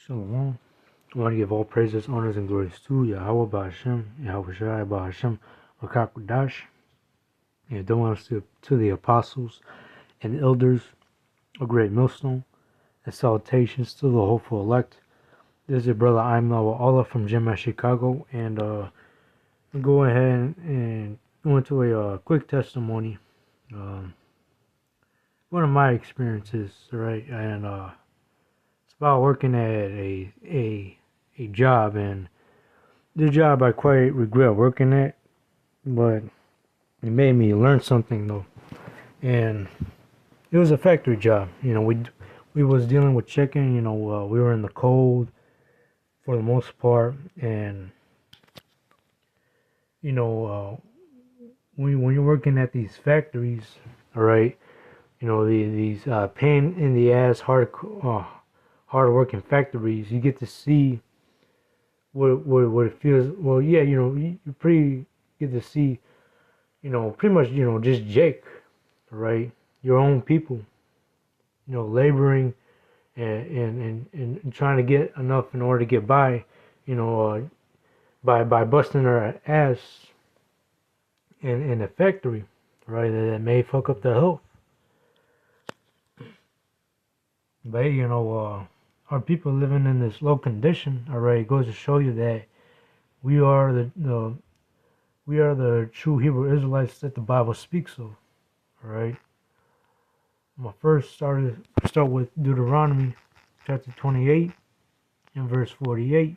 Shalom. I want to give all praises, honors, and glories to Yahweh Ba'Hashem, Yahweh Shai Ba'Hashem, Rakakwadash, and donuts to the apostles and elders, a great millstone, and salutations to the hopeful elect. This is your brother Imel Allah from Gemma, Chicago, and go ahead and go into a quick testimony. One of my experiences, right, and it's about working at a job, and the job I quite regret working at, but it made me learn something though. And it was a factory job. We was dealing with chicken. We were in the cold for the most part, and when you're working at these factories, all right, these pain in the ass, hard working factories, you get to see what it feels. Well, yeah, you pretty get to see, pretty much, just Jake, right? Your own people, laboring and trying to get enough in order to get by, by busting their ass in a factory, right? That may fuck up their health. But hey, our people living in this low condition, already goes to show you that we are the true Hebrew Israelites that the Bible speaks of. All right. I'm gonna first start with Deuteronomy chapter 28 and verse 48.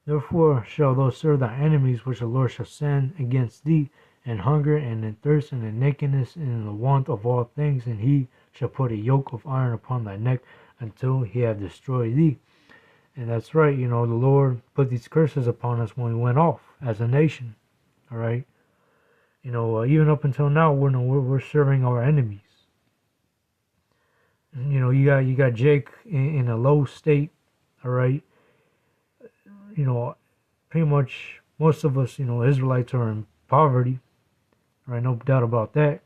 Therefore shall thou serve thy enemies which the Lord shall send against thee, in hunger and in thirst and in nakedness and in the want of all things, and he shall put a yoke of iron upon thy neck until he have destroyed thee. And that's right, the Lord put these curses upon us when we went off as a nation. All right, even up until now, we're serving our enemies. You got Jake in a low state. All right, pretty much most of us, Israelites are in poverty. Right, no doubt about that.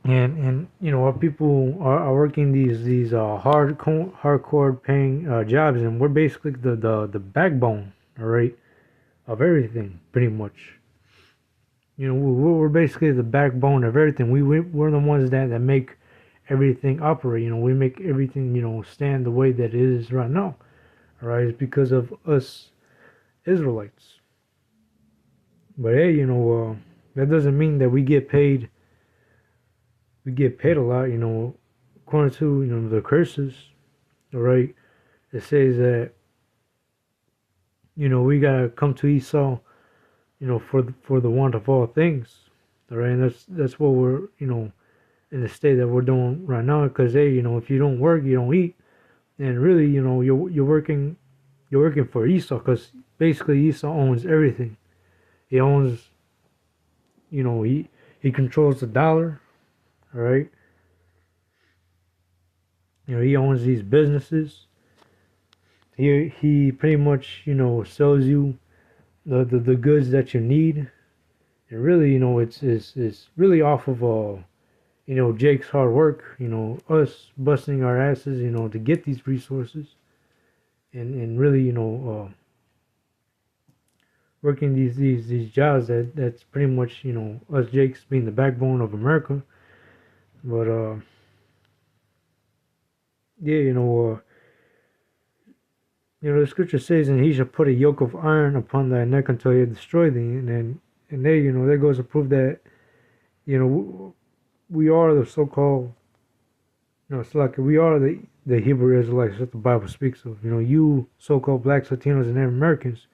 And our people are working these hardcore paying jobs, and we're basically the backbone, all right, of everything, pretty much. We're basically the backbone of everything. We're the ones that make everything operate. We make everything stand the way that it is right now. All right, it's because of us Israelites. But hey, that doesn't mean that we get paid. We get paid a lot, according to the curses. All right, it says that we gotta come to Esau, for the want of all things. All right, and that's what we're in the state that we're doing right now. Because hey, if you don't work, you don't eat, and really, you're working for Esau, because basically Esau owns everything. He owns, he controls the dollar. All right. He owns these businesses. He pretty much, sells you the goods that you need. And really, it's really off of Jake's hard work, us busting our asses, to get these resources, and really, working these jobs that's pretty much, us Jakes being the backbone of America. But yeah, the scripture says, and he shall put a yoke of iron upon thy neck until he destroy thee. And there, there goes to prove that, we are the so-called, it's like we are the Hebrew Israelites that the Bible speaks of. You so-called blacks, Latinos, and Native Americans.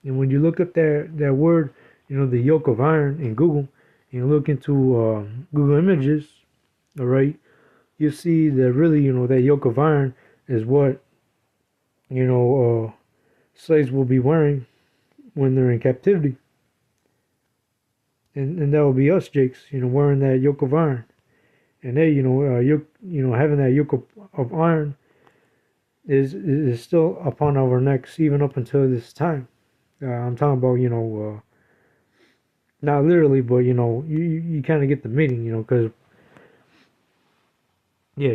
And when you look up that word, the yoke of iron in Google, and you look into Google Images, all right, you see that really, that yoke of iron is what slaves will be wearing when they're in captivity. And that will be us, Jakes, wearing that yoke of iron. And they, having that yoke of iron is still upon our necks even up until this time. I'm talking about, Not literally, but you kind of get the meaning, because yeah,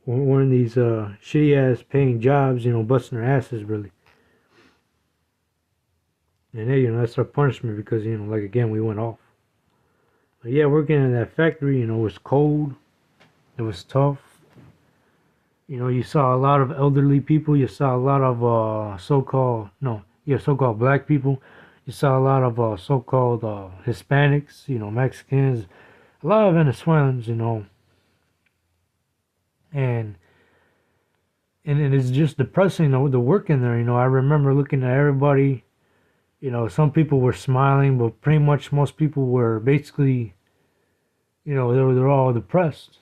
we're in these shitty ass paying jobs, busting our asses really, and hey, that's our punishment because like again we went off. But yeah, working in that factory, it was cold, it was tough. You saw a lot of elderly people. You saw a lot of so-called no, yeah, so-called black people. You saw a lot of so-called Hispanics, Mexicans, a lot of Venezuelans, and and it's just depressing the work in there. I remember looking at everybody. Some people were smiling, but pretty much most people were basically, they're all depressed.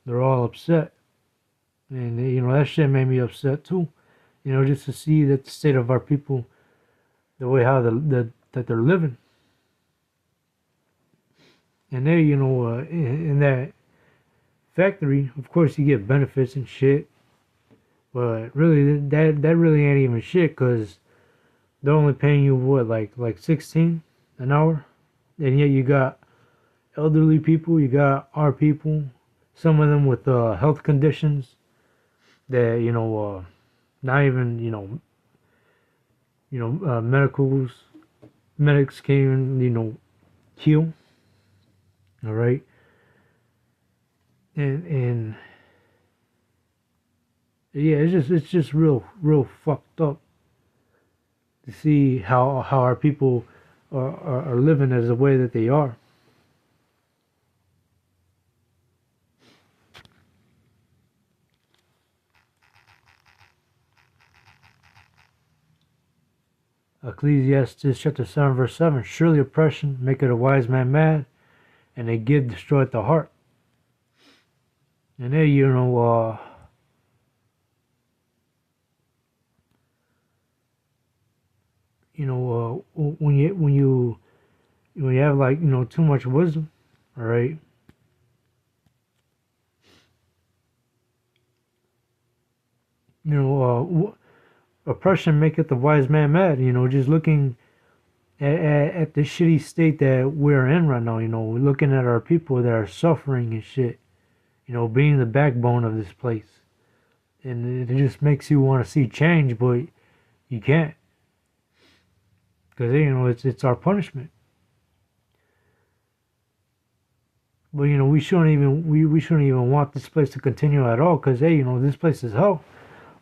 They're all upset, and that shit made me upset too. Just to see that the state of our people, the way how that they're living, and they, in that factory, of course you get benefits and shit, but really that really ain't even shit, cause they're only paying you what, like 16 an hour, and yet you got elderly people, you got our people, some of them with health conditions that not even medics can't even heal. All right, and yeah, it's just real fucked up to see how our people are living as the way that they are. Ecclesiastes chapter 7 verse 7. Surely oppression maketh a wise man mad, and a gift destroyeth the heart. And there when you have like too much wisdom, all right, oppression maketh the wise man mad. Just looking at the shitty state that we're in right now. We're looking at our people that are suffering and shit. Being the backbone of this place, and it just makes you want to see change, but you can't, because it's our punishment. But we shouldn't even want this place to continue at all, because hey, this place is hell.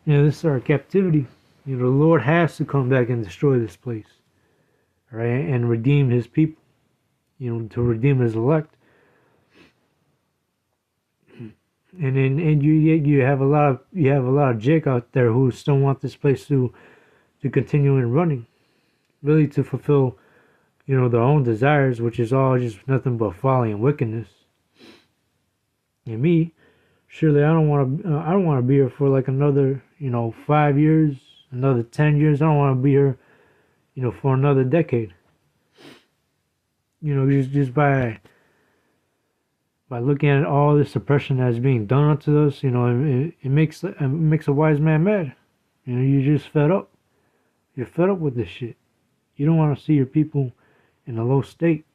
This is our captivity. The Lord has to come back and destroy this place, right, and redeem His people. To redeem His elect. And you have a lot of Jake out there who still want this place to continue in running, really to fulfill their own desires, which is all just nothing but folly and wickedness. And me, surely I don't want to be here for like another 5 years, another 10 years. I don't want to be here for another decade. Just by looking at all this oppression that's being done unto us, it makes a wise man mad. You're just fed up. You're fed up with this shit. You don't want to see your people in a low state.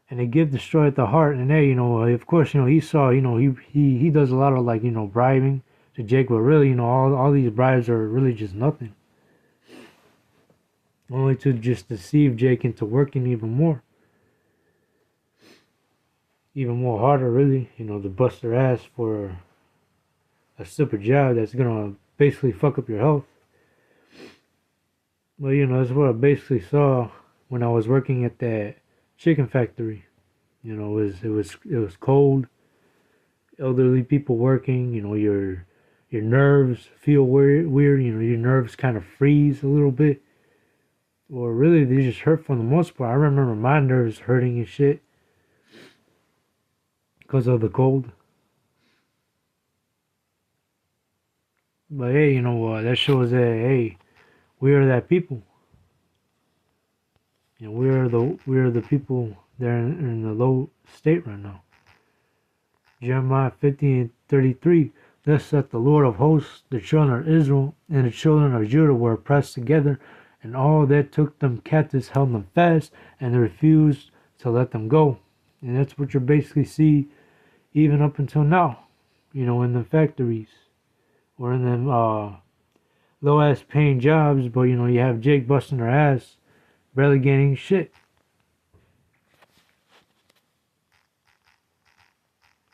And they give destroyed the heart. And they, of course, Esau, he does a lot of like, bribing to Jake, but really, all these bribes are really just nothing. Only to just deceive Jake into working even more. Even more harder, really, to bust their ass for a stupid job that's gonna basically fuck up your health. But that's what I basically saw when I was working at that chicken factory. It was cold, elderly people working. Your nerves feel weird. Your nerves kind of freeze a little bit, or really they just hurt for the most part. I remember my nerves hurting and shit because of the cold. But hey, that shows that hey, we are that people. We are the people that are in the low state right now. Jeremiah 50:33. Thus saith the Lord of hosts, the children of Israel and the children of Judah were pressed together and all that took them captives held them fast, and they refused to let them go. And that's what you basically see even up until now, in the factories or in them low ass paying jobs, but you have Jake busting their ass, barely getting shit.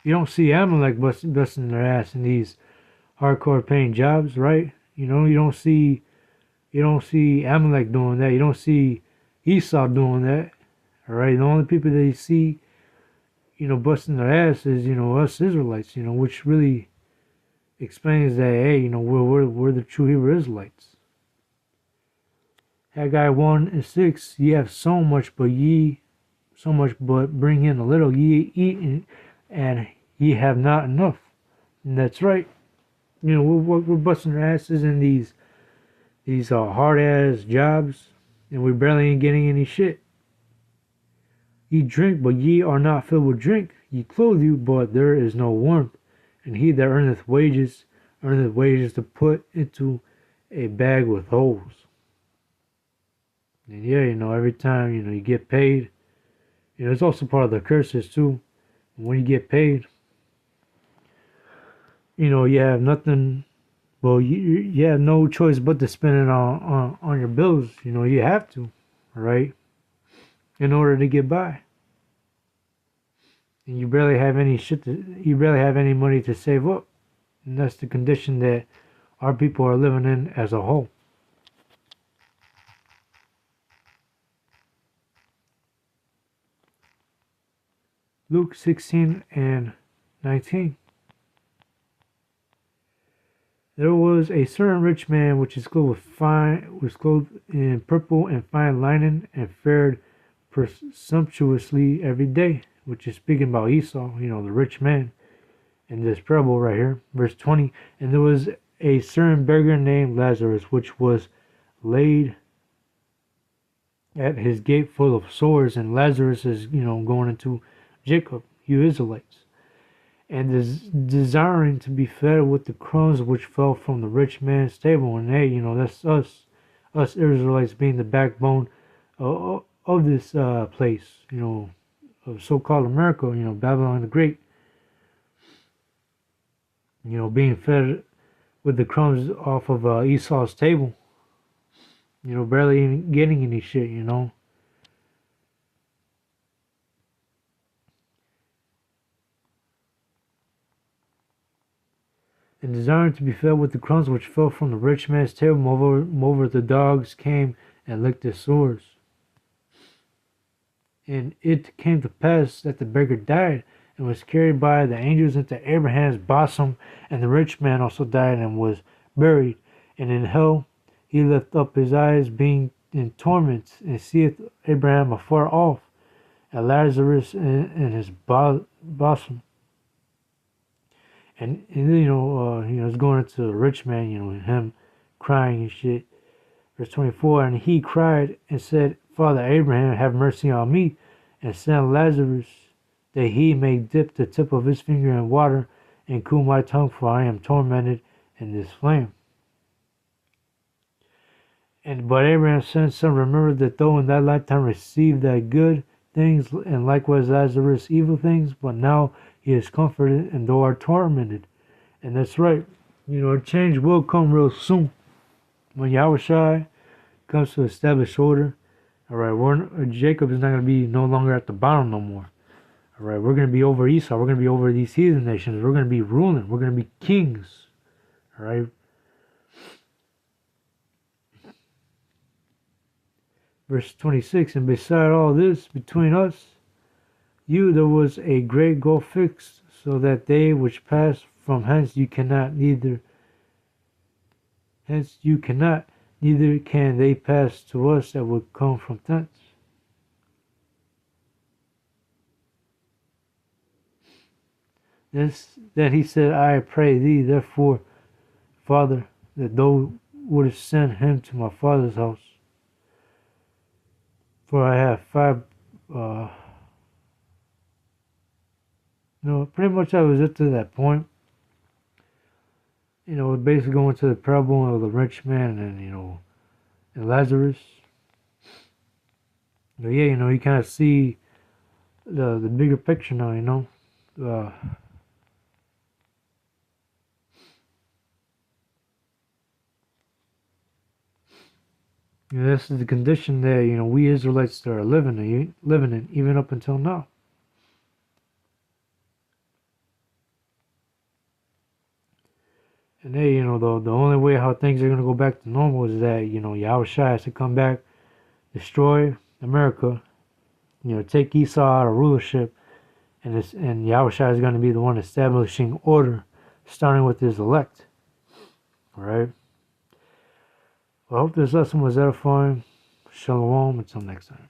You don't see Amalek busting their ass in these hardcore paying jobs, right? You don't see Amalek doing that. You don't see Esau doing that. All right, the only people that you see, busting their ass is us Israelites. Which really explains that hey, we're the true Hebrew Israelites. Haggai 1:6, ye have so much, but bring in a little. Ye eat and ye have not enough. And that's right. We're busting our asses in these hard ass jobs, and we barely ain't getting any shit. Ye drink, but ye are not filled with drink. Ye clothe you, but there is no warmth. And he that earneth wages to put into a bag with holes. And yeah, every time, you get paid, it's also part of the curses too. When you get paid, you have nothing, well, you have no choice but to spend it on your bills. You have to, right? In order to get by. And you barely have any money to save up. And that's the condition that our people are living in as a whole. Luke 16:19. There was a certain rich man which was clothed in purple and fine linen, and fared presumptuously every day, which is speaking about Esau, the rich man in this parable right here. Verse 20, and there was a certain beggar named Lazarus, which was laid at his gate full of sores, and Lazarus is, going into Jacob, you Israelites, and is desiring to be fed with the crumbs which fell from the rich man's table. And hey, that's us Israelites being the backbone of this place, of so-called America, Babylon the Great, being fed with the crumbs off of Esau's table, barely even getting any shit, and desiring to be fed with the crumbs which fell from the rich man's table. Moreover, the dogs came and licked his sores. And it came to pass that the beggar died and was carried by the angels into Abraham's bosom, and the rich man also died and was buried. And in hell he lift up his eyes, being in torments, and seeth Abraham afar off, and Lazarus in his bosom. And it's going into the rich man, and him crying and shit. Verse 24, and he cried and said, Father Abraham, have mercy on me, and send Lazarus, that he may dip the tip of his finger in water, and cool my tongue, for I am tormented in this flame. But Abraham's son remembered that though in that lifetime received thy good things, and likewise Lazarus evil things, but now he is comforted, and thou art tormented. And that's right. A change will come real soon. When Yahushua comes to establish order, all right, Jacob is not going to be no longer at the bottom no more. All right, we're going to be over Esau. We're going to be over these heathen nations. We're going to be ruling. We're going to be kings. All right. Verse 26, and beside all this, between us, there was a great gulf fixed, so that they which pass from hence you cannot, neither can they pass to us that would come from thence. Then he said, I pray thee, therefore, Father, that thou wouldst send him to my father's house. For I have 5, pretty much that was it to that point. Basically going to the parable of the rich man, and and Lazarus. But yeah, you kind of see the bigger picture now. Uh, this is the condition that we Israelites are living in even up until now. And hey, the only way how things are gonna go back to normal is that Yahushua has to come back, destroy America, take Esau out of rulership, and Yahushua is gonna be the one establishing order, starting with his elect. All right. Well, I hope this lesson was edifying. Shalom. Until next time.